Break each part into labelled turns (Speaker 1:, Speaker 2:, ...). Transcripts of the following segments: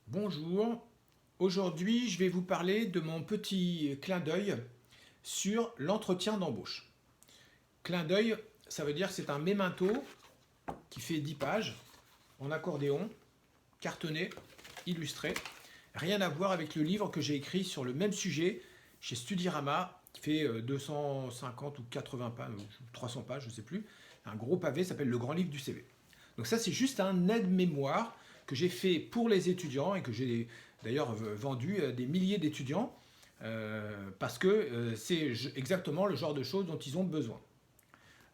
Speaker 1: Bonjour, aujourd'hui je vais vous parler de mon petit clin d'œil sur l'entretien d'embauche. Clin d'œil, ça veut dire que c'est un memento qui fait 10 pages, en accordéon, cartonné, illustré. Rien à voir avec le livre que j'ai écrit sur le même sujet chez Studirama, qui fait 250 ou 80 pages, 300 pages, je ne sais plus. Un gros pavé s'appelle Le Grand Livre du CV. Donc ça c'est juste un aide-mémoire que j'ai fait pour les étudiants et que j'ai d'ailleurs vendu à des milliers d'étudiants parce que c'est exactement le genre de choses dont ils ont besoin.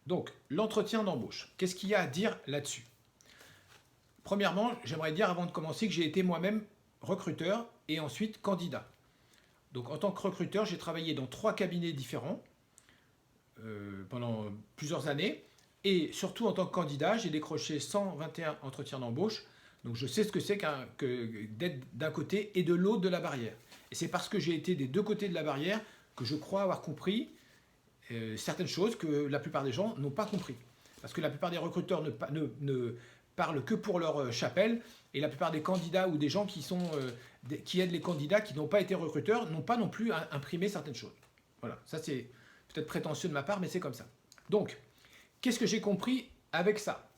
Speaker 1: Donc l'entretien d'embauche, qu'est-ce qu'il y a à dire là-dessus? Premièrement, j'aimerais dire avant de commencer que j'ai été moi-même recruteur et ensuite candidat. Donc en tant que recruteur, j'ai travaillé dans 3 cabinets différents pendant plusieurs années. Et surtout en tant que candidat, j'ai décroché 121 entretiens d'embauche. Donc je sais ce que c'est d'être d'un côté et de l'autre de la barrière. Et c'est parce que j'ai été des deux côtés de la barrière que je crois avoir compris certaines choses que la plupart des gens n'ont pas compris. Parce que la plupart des recruteurs ne parlent que pour leur chapelle, et la plupart des candidats ou des gens qui aident les candidats qui n'ont pas été recruteurs n'ont pas non plus imprimé certaines choses. Voilà, ça c'est peut-être prétentieux de ma part, mais c'est comme ça. Donc, qu'est-ce que j'ai compris avec ça?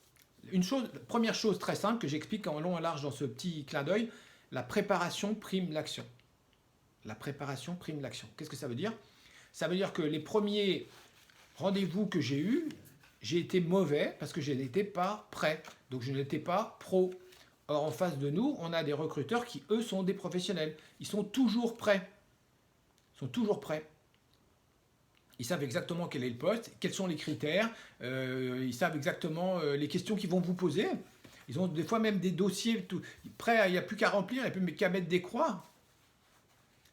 Speaker 1: Première chose très simple que j'explique en long et en large dans ce petit clin d'œil, la préparation prime l'action. La préparation prime l'action. Qu'est-ce que ça veut dire? Ça veut dire que les premiers rendez-vous que j'ai eus, j'ai été mauvais parce que je n'étais pas prêt. Donc je n'étais pas pro. Or en face de nous, on a des recruteurs qui, eux, sont des professionnels. Ils sont toujours prêts. Ils sont toujours prêts. Ils savent exactement quel est le poste, quels sont les critères, ils savent exactement les questions qu'ils vont vous poser. Ils ont des fois même des dossiers prêts, il n'y a plus qu'à remplir, il n'y a plus qu'à mettre des croix.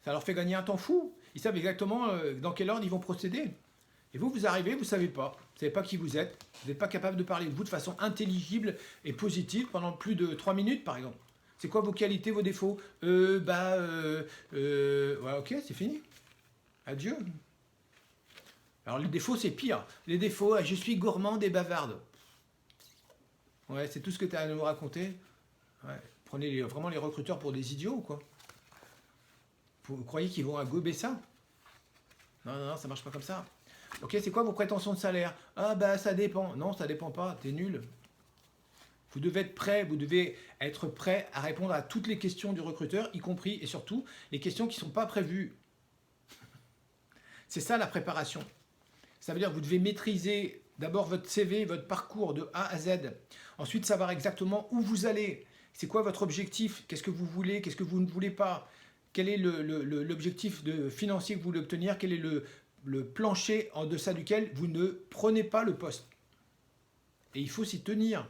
Speaker 1: Ça leur fait gagner un temps fou. Ils savent exactement dans quel ordre ils vont procéder. Et vous, vous arrivez, vous ne savez pas. Vous ne savez pas qui vous êtes. Vous n'êtes pas capable de parler de vous de façon intelligible et positive pendant plus de 3 minutes, par exemple. C'est quoi vos qualités, vos défauts? Ouais, ok, c'est fini. Adieu. Alors les défauts, c'est pire. Les défauts, je suis gourmande et bavarde. Ouais, c'est tout ce que tu as à nous raconter. Ouais. Prenez vraiment les recruteurs pour des idiots ou quoi? Vous croyez qu'ils vont gober ça? Non, non, non, ça marche pas comme ça. Ok, c'est quoi vos prétentions de salaire? Ah bah ça dépend. Non, ça dépend pas, t'es nul. Vous devez être prêt, vous devez être prêt à répondre à toutes les questions du recruteur, y compris et surtout les questions qui ne sont pas prévues. C'est ça la préparation. Ça veut dire que vous devez maîtriser d'abord votre CV, votre parcours de A à Z. Ensuite, savoir exactement où vous allez. C'est quoi votre objectif? Qu'est-ce que vous voulez? Qu'est-ce que vous ne voulez pas? Quel est l'objectif financier que vous voulez obtenir? Quel est le plancher en deçà duquel vous ne prenez pas le poste? Et il faut s'y tenir.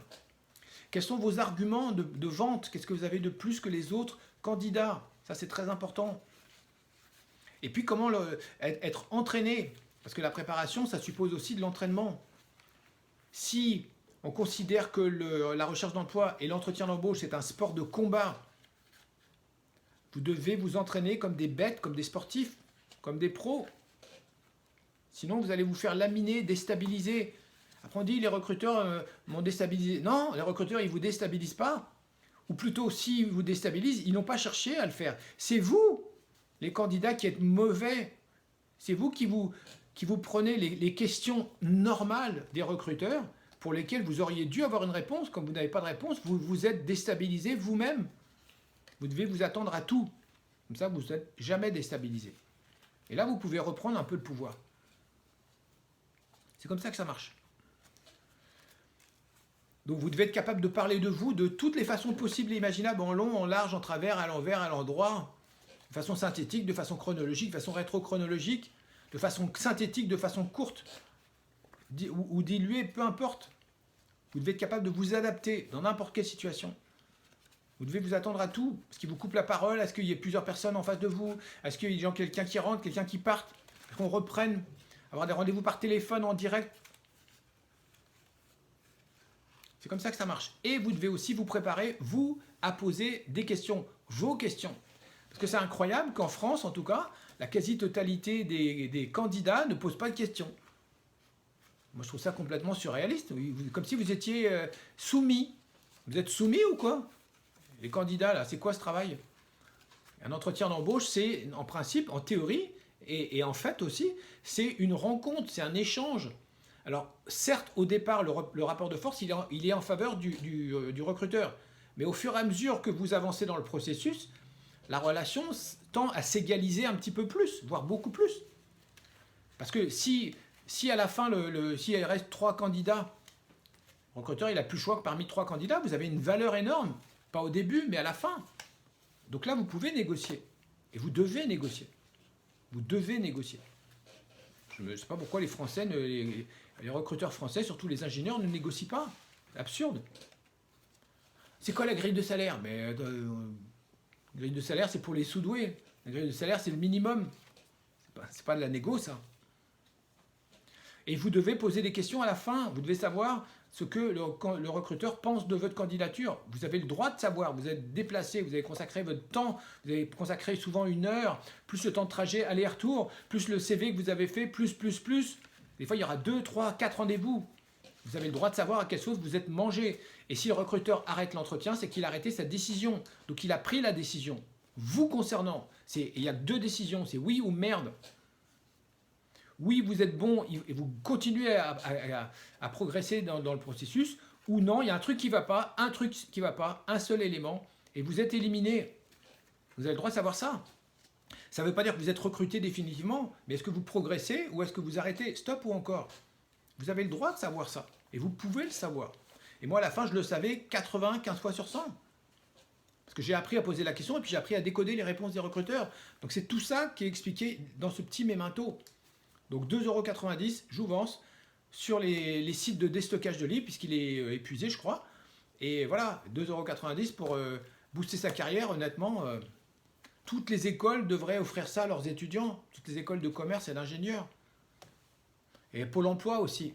Speaker 1: Quels sont vos arguments de vente? Qu'est-ce que vous avez de plus que les autres candidats? Ça, c'est très important. Et puis, comment être entraîné? Parce que la préparation, ça suppose aussi de l'entraînement. Si on considère que la recherche d'emploi et l'entretien d'embauche, c'est un sport de combat, vous devez vous entraîner comme des bêtes, comme des sportifs, comme des pros. Sinon, vous allez vous faire laminer, déstabiliser. Après, on dit les recruteurs m'ont déstabilisé. Non, les recruteurs, ils ne vous déstabilisent pas. Ou plutôt, s'ils vous déstabilisent, ils n'ont pas cherché à le faire. C'est vous, les candidats, qui êtes mauvais. C'est vous qui vous prenez les questions normales des recruteurs pour lesquelles vous auriez dû avoir une réponse. Comme vous n'avez pas de réponse, vous vous êtes déstabilisé vous-même. Vous devez vous attendre à tout. Comme ça, vous n'êtes jamais déstabilisé. Et là, vous pouvez reprendre un peu le pouvoir. C'est comme ça que ça marche. Donc vous devez être capable de parler de vous de toutes les façons possibles et imaginables, en long, en large, en travers, à l'envers, à l'endroit, de façon synthétique, de façon chronologique, de façon rétro-chronologique, de façon synthétique, de façon courte ou diluée, peu importe. Vous devez être capable de vous adapter dans n'importe quelle situation. Vous devez vous attendre à tout. Est-ce qu'il vous coupe la parole? Est-ce qu'il y a plusieurs personnes en face de vous? Est-ce qu'il y a quelqu'un qui rentre, quelqu'un qui parte? Est-ce qu'on reprenne? Avoir des rendez-vous par téléphone en direct? C'est comme ça que ça marche. Et vous devez aussi vous préparer, vous, à poser des questions, vos questions. Parce que c'est incroyable qu'en France, en tout cas, la quasi-totalité des candidats ne posent pas de questions. Moi, je trouve ça complètement surréaliste. Comme si vous étiez soumis. Vous êtes soumis ou quoi? Les candidats, là, c'est quoi ce travail? Un entretien d'embauche, c'est en principe, en théorie, et en fait aussi, c'est une rencontre, c'est un échange. Alors, certes, au départ, le rapport de force, il est en faveur du recruteur. Mais au fur et à mesure que vous avancez dans le processus, la relation tend à s'égaliser un petit peu plus, voire beaucoup plus. Parce que si à la fin, s'il reste 3 candidats, le recruteur il n'a plus le choix que parmi 3 candidats, vous avez une valeur énorme. Pas au début, mais à la fin. Donc là, vous pouvez négocier. Et vous devez négocier. Vous devez négocier. Je ne sais pas pourquoi les Français, les recruteurs français, surtout les ingénieurs, ne négocient pas. C'est absurde. C'est quoi la grille de salaire? Mais la grille de salaire, c'est pour les sous-doués. La grille de salaire, c'est le minimum. C'est pas de la négo, ça. Et vous devez poser des questions à la fin. Vous devez savoir ce que le recruteur pense de votre candidature. Vous avez le droit de savoir. Vous êtes déplacé, vous avez consacré votre temps, vous avez consacré souvent 1 heure, plus le temps de trajet aller-retour, plus le CV que vous avez fait, plus. Des fois, il y aura 2, 3, 4 rendez-vous. Vous avez le droit de savoir à quelle sauce vous êtes mangé. Et si le recruteur arrête l'entretien, c'est qu'il a arrêté sa décision. Donc il a pris la décision. Vous concernant, il y a 2 décisions, c'est oui ou merde. Oui, vous êtes bon et vous continuez à progresser dans le processus, ou non, il y a un truc qui ne va pas, un seul élément, et vous êtes éliminé. Vous avez le droit de savoir ça. Ça ne veut pas dire que vous êtes recruté définitivement, mais est-ce que vous progressez ou est-ce que vous arrêtez? Stop ou encore? Vous avez le droit de savoir ça, et vous pouvez le savoir. Et moi, à la fin, je le savais 95 fois sur 100. Parce que j'ai appris à poser la question et puis j'ai appris à décoder les réponses des recruteurs. Donc c'est tout ça qui est expliqué dans ce petit mémento. Donc 2,90 €, Jouvence, sur les sites de déstockage de livres, puisqu'il est épuisé, je crois. Et voilà, 2,90 € pour booster sa carrière, honnêtement. Toutes les écoles devraient offrir ça à leurs étudiants, toutes les écoles de commerce et d'ingénieurs. Et Pôle emploi aussi.